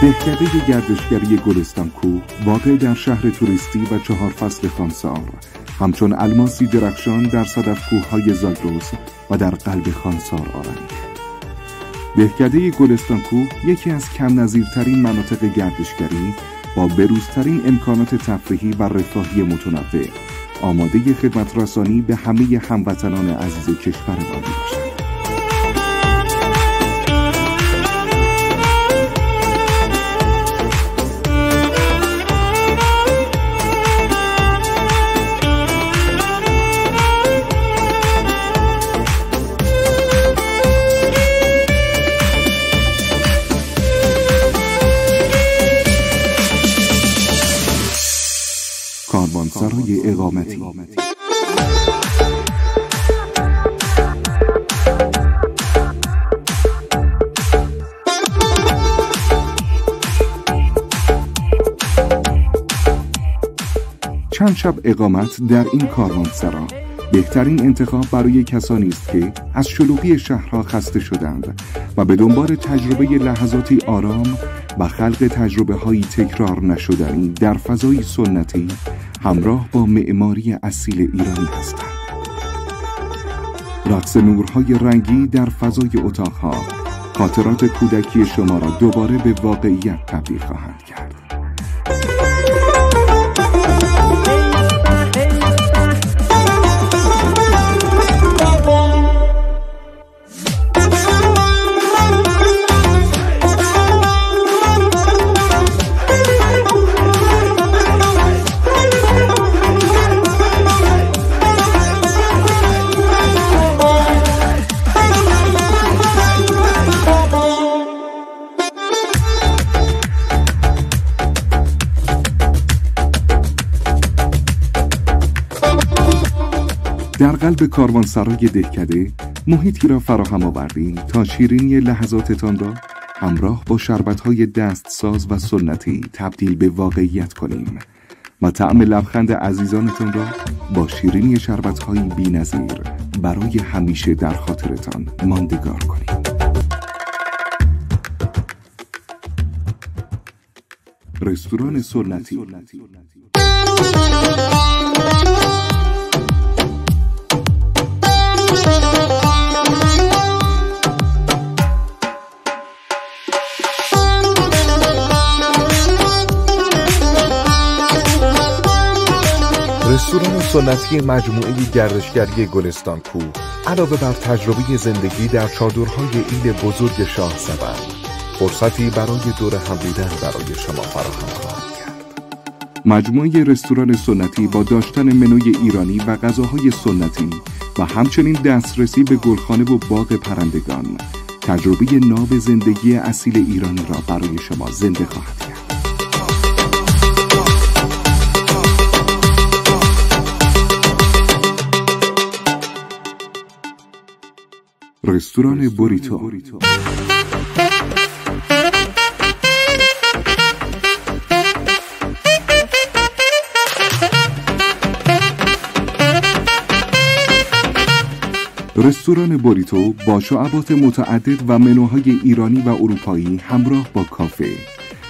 دهکده گردشگری گلستان کوه واقع در شهر توریستی و 4 فصل خانسار، همچون الماسی درخشان در صدف کوه‌های زاگرس و در قلب خانسار آرنگ. دهکده گلستان کوه یکی از کم نظیرترین مناطق گردشگری با بروزترین امکانات تفریحی و رفاهی متنوع، آماده خدمت رسانی به همه هموطنان عزیز کشورمان باشد. کاروانسرای اقامتی. چند شب اقامت در این کاروانسرا بهترین انتخاب برای کسانی است که از شلوغی شهرها خسته شدند و به دنبال تجربه لحظاتی آرام و خلق تجربه‌هایی تکرار نشدنی در فضای سنتی همراه با معماری اصیل ایرانی هستند. رقص نورهای رنگی در فضای اتاقها خاطرات کودکی شما را دوباره به واقعیت تبدیل خواهند کرد. در قلب کاروانسرای دهکده محیطی را فراهم آوردیم تا شیرینی لحظاتتان را همراه با شربت‌های دستساز و سنتی تبدیل به واقعیت کنیم و طعم لبخند عزیزانتان را با شیرینی شربت‌های بی‌نظیر برای همیشه در خاطرتان ماندگار کنیم. رستوران سنتی. رستوران سنتی مجموعه گردشگری گلستان کوه علاوه بر تجربه زندگی در چادرهای ایل بزرگ شاهسبند، فرصتی برای دور هم بودن برای شما فراهم خواهد کرد. مجموعه رستوران سنتی با داشتن منوی ایرانی و غذاهای سنتی و همچنین دسترسی به گلخانه و باغ پرندگان، تجربه ناب زندگی اصیل ایرانی را برای شما زنده خواهد کرد. رستوران بوریتو. رستوران بوریتو با شعبات متعدد و منوهای ایرانی و اروپایی همراه با کافه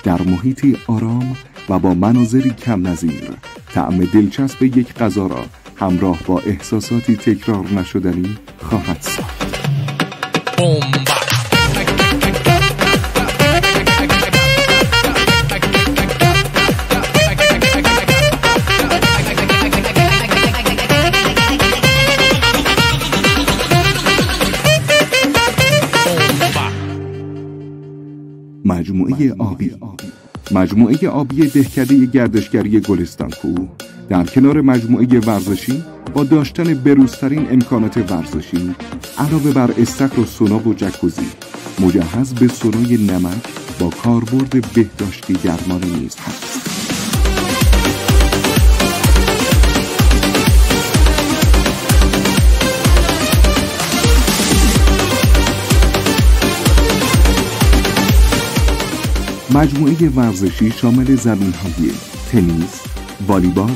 در محیطی آرام و با مناظری کم نظیر، طعم دلچسب یک غذا را همراه با احساساتی تکرار نشدنی خواهد ساخت. مجموعه آبی. مجموعه آبی دهکده گردشگری گلستان کوه در کنار مجموعه ورزشی با داشتن بروزترین امکانات ورزشی علاوه بر استخر و سونا و جکوزی، مجهز به سونای نمک با کاربرد بهداشتی درمانی نیز هست. مجموعه ورزشی شامل زمین‌های تنیس، والیبال،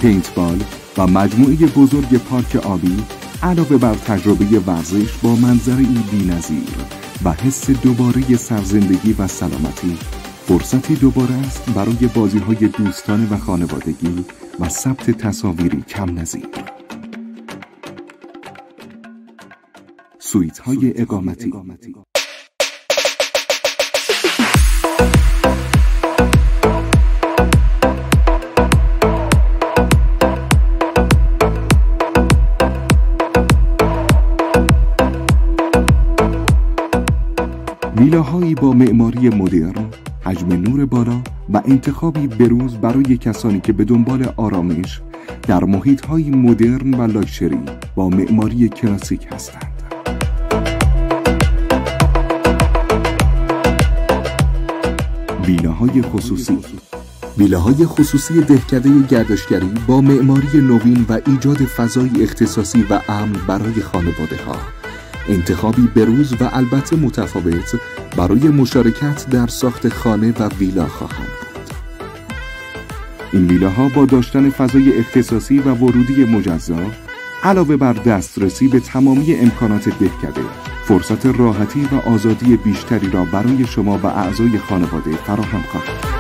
پینتبال و مجموعه بزرگ پارک آبی علاوه بر تجربه ورزش با منظره‌ای بی‌نظیر و حس دوباره سرزندگی و سلامتی فرصتی دوباره است برای بازی‌های دوستانه و خانوادگی و ثبت تصاویری کم نظیر. سویت‌های اقامتی. ویلاهایی با معماری مدرن، حجم نور بالا و انتخابی بروز برای کسانی که به دنبال آرامش در محیط‌های مدرن و لاکچری با معماری کلاسیک هستند. ویلاهای خصوصی. ویلاهای خصوصی دهکده گردشگری با معماری نوین و ایجاد فضای اختصاصی و امن برای خانواده‌ها، انتخابی بروز و البته متفاوت برای مشارکت در ساخت خانه و ویلا خواهند بود. این ویلاها با داشتن فضای اختصاصی و ورودی مجزا علاوه بر دسترسی به تمامی امکانات دهکده، فرصت راحتی و آزادی بیشتری را برای شما و اعضای خانواده فراهم خواهد.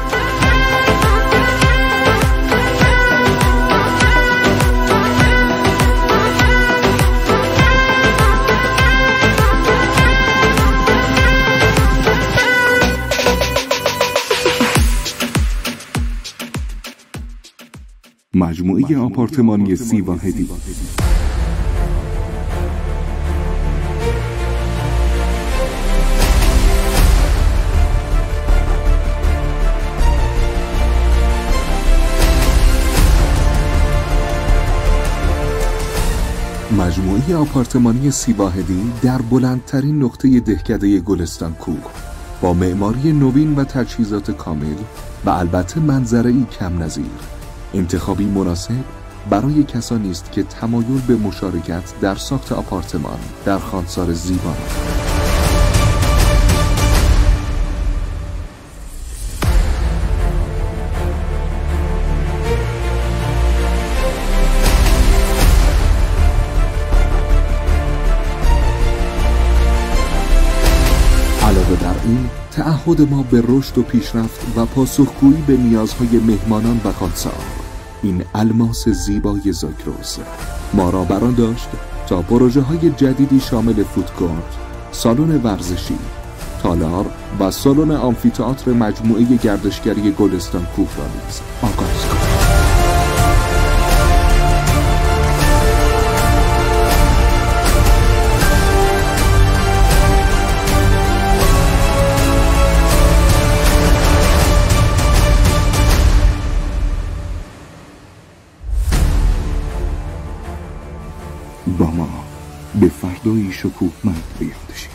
مجموعه آپارتمانی 30 واحدی. مجموعه آپارتمانی 30 واحدی در بلندترین نقطه دهکده گلستان کوه با معماری نوین و تجهیزات کامل و البته منظره‌ای کم نظیر، انتخابی مناسب برای کسانی است که تمایل به مشارکت در ساخت آپارتمان در خانسار زیبا دارند. علاوه بر این، تعهد ما به رشد و پیشرفت و پاسخگویی به نیازهای مهمانان و خانسار، این الماس زیبای زاگرس ما را بران داشت تا پروژه های جدیدی شامل فودکورت، سالن ورزشی، تالار و سالن آمفی‌تئاتر مجموعه گردشگری گلستان کوه را نیز آغاز کنیم. با ما به فردایی شکوهمند بیاندیشیم.